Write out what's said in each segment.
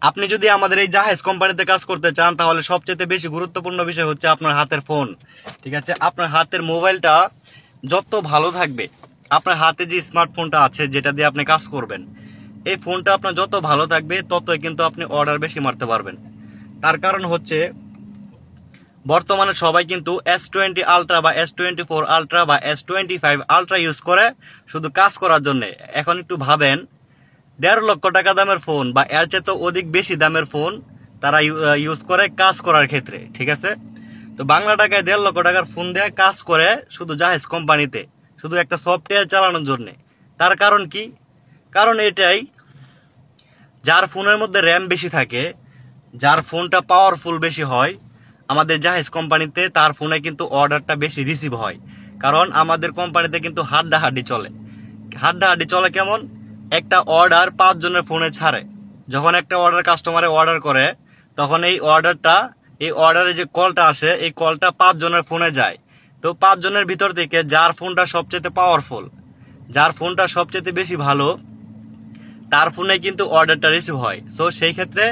আপনি যদি আমাদের এই জাহেজ কোম্পানিতে কাজ করতে চান তাহলে সবচেয়ে বেশি গুরুত্বপূর্ণ বিষয় হচ্ছে আপনার হাতের ফোন। ঠিক আছে, আপনার হাতের মোবাইলটা যত ভালো থাকবে, আপনার হাতে যে স্মার্টফোনটা আছে যেটা দিয়ে আপনি কাজ করবেন, এই ফোনটা আপনার যত ভালো থাকবে ততই কিন্তু আপনি অর্ডার বেশি মারতে পারবেন। তার কারণ হচ্ছে বর্তমানে সবাই কিন্তু S20 আলট্রা বা S24 আলট্রা বা S25 আলট্রা ইউজ করে শুধু কাজ করার জন্য। এখন একটু ভাবেন, 1.5 লক্ষ টাকা দামের ফোন বা এর চেয়ে তো অধিক বেশি দামের ফোন তারা ইউজ করে কাজ করার ক্ষেত্রে। ঠিক আছে, তো বাংলা টাকায় 1.5 লক্ষ টাকার ফোন দিয়ে কাজ করে শুধু জাহেজ কোম্পানিতে, শুধু একটা সফটওয়্যার চালানোর জন্য। তার কারণ কি? কারণ এটাই, যার ফোনের মধ্যে র্যাম বেশি থাকে, যার ফোনটা পাওয়ারফুল বেশি হয়, আমাদের জাহেজ কোম্পানিতে তার ফোনে কিন্তু অর্ডারটা বেশি রিসিভ হয়। কারণ আমাদের কোম্পানিতে কিন্তু হাড্ডাহাড্ডি চলে। হাড্ডাহাড্ডি চলে কেমন? একটা অর্ডার 5 জনের ফোনে ছাড়ে। যখন একটা অর্ডার কাস্টমারে অর্ডার করে, তখন এই অর্ডারে যে কলটা আসে, এই কলটা 5 জনের ফোনে যায়। তো 5 জনের ভিতর থেকে যার ফোনটা সবচেয়ে পাওয়ারফুল, যার ফোনটা সবচেয়ে বেশি ভালো, তার ফোনে কিন্তু অর্ডারটা রিসিভ হয়। সো সেই ক্ষেত্রে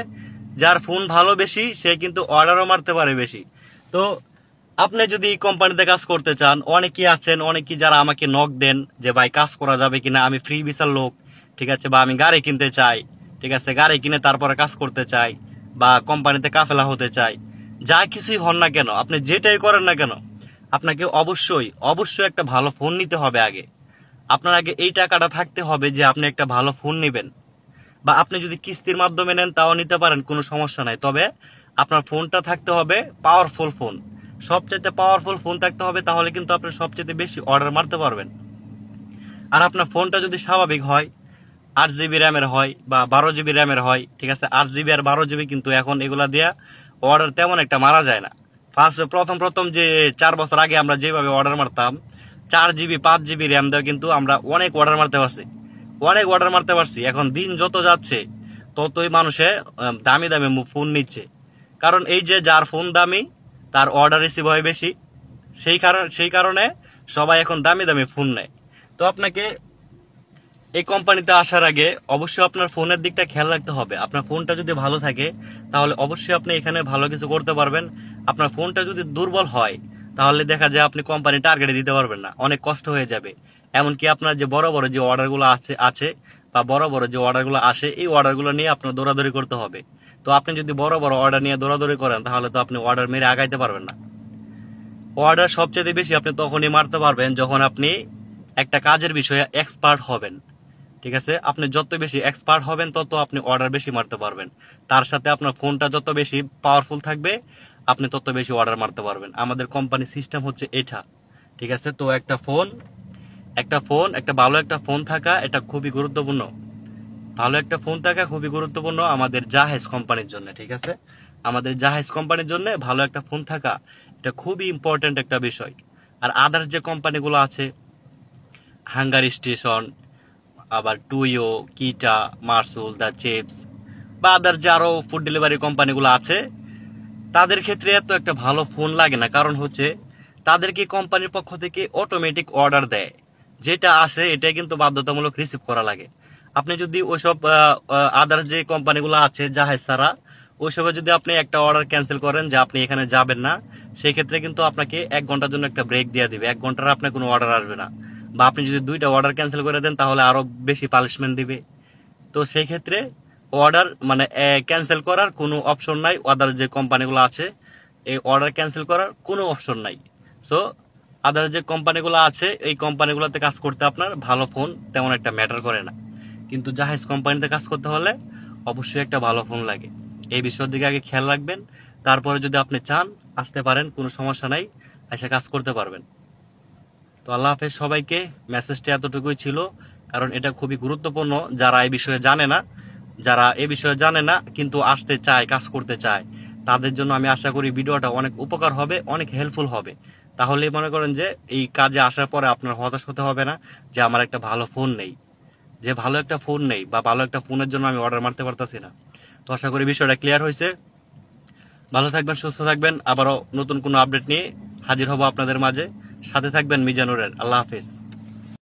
যার ফোন ভালো বেশি, সে কিন্তু অর্ডারও মারতে পারে বেশি। তো আপনি যদি এই কোম্পানিতে কাজ করতে চান, অনেকেই আছেন, অনেকেই যারা আমাকে নক দেন যে ভাই কাজ করা যাবে কিনা, আমি ফ্রি ভিসার লোক, ঠিক আছে, বা আমি গাড়ি কিনতে চাই, ঠিক আছে, গাড়ি কিনে তারপরে কাজ করতে চাই, বা কোম্পানিতে কাফেলা হতে চাই। যা কিছুই হন না কেন, আপনি যেটাই করেন না কেন, আপনাকে অবশ্যই একটা ভালো ফোন নিতে হবে আগে। আপনার আগে এই টাকাটা থাকতে হবে যে আপনি একটা ভালো ফোন নেবেন, বা আপনি যদি কিস্তির মাধ্যমে নেন তাও নিতে পারেন, কোনো সমস্যা নাই। তবে আপনার ফোনটা থাকতে হবে পাওয়ারফুল ফোন, সবচেয়ে পাওয়ারফুল ফোন থাকতে হবে, তাহলে কিন্তু আপনি সবচেয়ে বেশি অর্ডার মারতে পারবেন। আর আপনার ফোনটা যদি স্বাভাবিক হয়, 8 GB র্যামের হয় বা 12 GB র্যামের হয়, ঠিক আছে, 8 GB আর 12 GB কিন্তু এখন এগুলা দিয়ে অর্ডার তেমন একটা মারা যায় না। প্রথম যে 4 বছর আগে আমরা যেভাবে অর্ডার মারতাম, 4 GB 5 GB র্যাম দেওয়া কিন্তু আমরা অনেক অর্ডার মারতে পারছি। এখন দিন যত যাচ্ছে ততই মানুষে দামি ফোন নিচ্ছে। কারণ এই যে যার ফোন দামি, তার অর্ডার রিসিভ হয় বেশি, সেই কারণে সবাই এখন দামি ফোন নেয়। তো আপনাকে এই কোম্পানিতে আসার আগে অবশ্যই আপনার ফোনের দিকটা খেয়াল রাখতে হবে। আপনার ফোনটা যদি ভালো থাকে তাহলে অবশ্যই আপনি এখানে ভালো কিছু করতে পারবেন। আপনার ফোনটা যদি দুর্বল হয় তাহলে দেখা যায় আপনি কোম্পানি টার্গেটে দিতে পারবেন না, অনেক কষ্ট হয়ে যাবে। এমনকি আপনার যে বড় যে অর্ডারগুলো আছে বা বড় যে অর্ডারগুলো আসে, এই অর্ডারগুলো নিয়ে আপনার দৌড়াদৌড়ি করতে হবে। তো আপনি যদি বড় অর্ডার নিয়ে দৌড়াদৌড়ি করেন তাহলে তো আপনি অর্ডার মেরে আগাইতে পারবেন না। অর্ডার সবচেয়ে বেশি আপনি তখনই মারতে পারবেন যখন আপনি একটা কাজের বিষয়ে এক্সপার্ট হবেন। ঠিক আছে, আপনি যত বেশি এক্সপার্ট হবেন তত আপনি অর্ডার বেশি মারতে পারবেন। তার সাথে আপনার ফোনটা যত বেশি পাওয়ারফুল থাকবে, আপনি তত বেশি অর্ডার মারতে পারবেন। আমাদের কোম্পানির সিস্টেম হচ্ছে এটা। ঠিক আছে, তো একটা ভালো একটা ফোন থাকা এটা খুবই গুরুত্বপূর্ণ। ভালো একটা ফোন থাকা খুবই গুরুত্বপূর্ণ আমাদের জাহেজ কোম্পানির জন্য। ঠিক আছে, আমাদের জাহেজ কোম্পানির জন্য ভালো একটা ফোন থাকা এটা খুবই ইম্পর্টেন্ট একটা বিষয়। আর আদার্স যে কোম্পানিগুলো আছে, হাঙ্গারি স্টেশন, আবার টুইও, কিটা, মার্সুল, দ্য চিপস বা আদার্স যে আরো ফুড ডেলিভারি কোম্পানিগুলো আছে, তাদের ক্ষেত্রে এত একটা ভালো ফোন লাগে না। কারণ হচ্ছে তাদেরকে কোম্পানির পক্ষ থেকে অটোমেটিক অর্ডার দেয়, যেটা আসে এটাই কিন্তু বাধ্যতামূলক রিসিভ করা লাগে। আপনি যদি ওইসব আদার্স যে কোম্পানিগুলো আছে জাহেজ ছাড়া, ওইসবে যদি আপনি একটা অর্ডার ক্যান্সেল করেন যে আপনি এখানে যাবেন না, সেই ক্ষেত্রে কিন্তু আপনাকে 1 ঘন্টার জন্য একটা ব্রেক দিয়ে দিবে। 1 ঘন্টার আপনার কোনো অর্ডার আসবে না। বা আপনি যদি 2টা অর্ডার ক্যান্সেল করে দেন তাহলে আরো বেশি পানিশমেন্ট দিবে। তো সেই ক্ষেত্রে অর্ডার ক্যান্সেল করার কোনো অপশন নাই। আদার্স যে কোম্পানিগুলো আছে, এই অর্ডার ক্যান্সেল করার কোনো অপশন নাই। সো আদার্স যে কোম্পানিগুলো আছে, এই কোম্পানিগুলোতে কাজ করতে আপনার ভালো ফোন তেমন একটা ম্যাটার করে না। কিন্তু জাহেজ কোম্পানিতে কাজ করতে হলে অবশ্যই একটা ভালো ফোন লাগে। এই বিষয়ের দিকে আগে খেয়াল রাখবেন। তারপরে যদি আপনি চান আসতে পারেন, কোনো সমস্যা নাই, এসে কাজ করতে পারবেন। তো আল্লাহ হাফেজ সবাইকে। মেসেজটা এতটুকুই ছিল, কারণ এটা খুবই গুরুত্বপূর্ণ। যারা এই বিষয়ে জানে না কিন্তু আসতে চায়, কাজ করতে চায়, তাদের জন্য আমি আশা করি ভিডিওটা অনেক উপকার হবে, অনেক হেল্পফুল হবে। তাহলে মনে করেন যে এই কাজে আসার পরে আপনার হতাশ হতে হবে না যে আমার একটা ভালো ফোন নেই, বা ভালো একটা ফোনের জন্য আমি অর্ডার মারতে পারতেছি না। তো আশা করি বিষয়টা ক্লিয়ার হয়েছে। ভালো থাকবেন, সুস্থ থাকবেন। আবারও নতুন কোনো আপডেট নিয়ে হাজির হব আপনাদের মাঝে। সাথে থাকবেন মিজানুরের। আল্লাহ হাফেজ।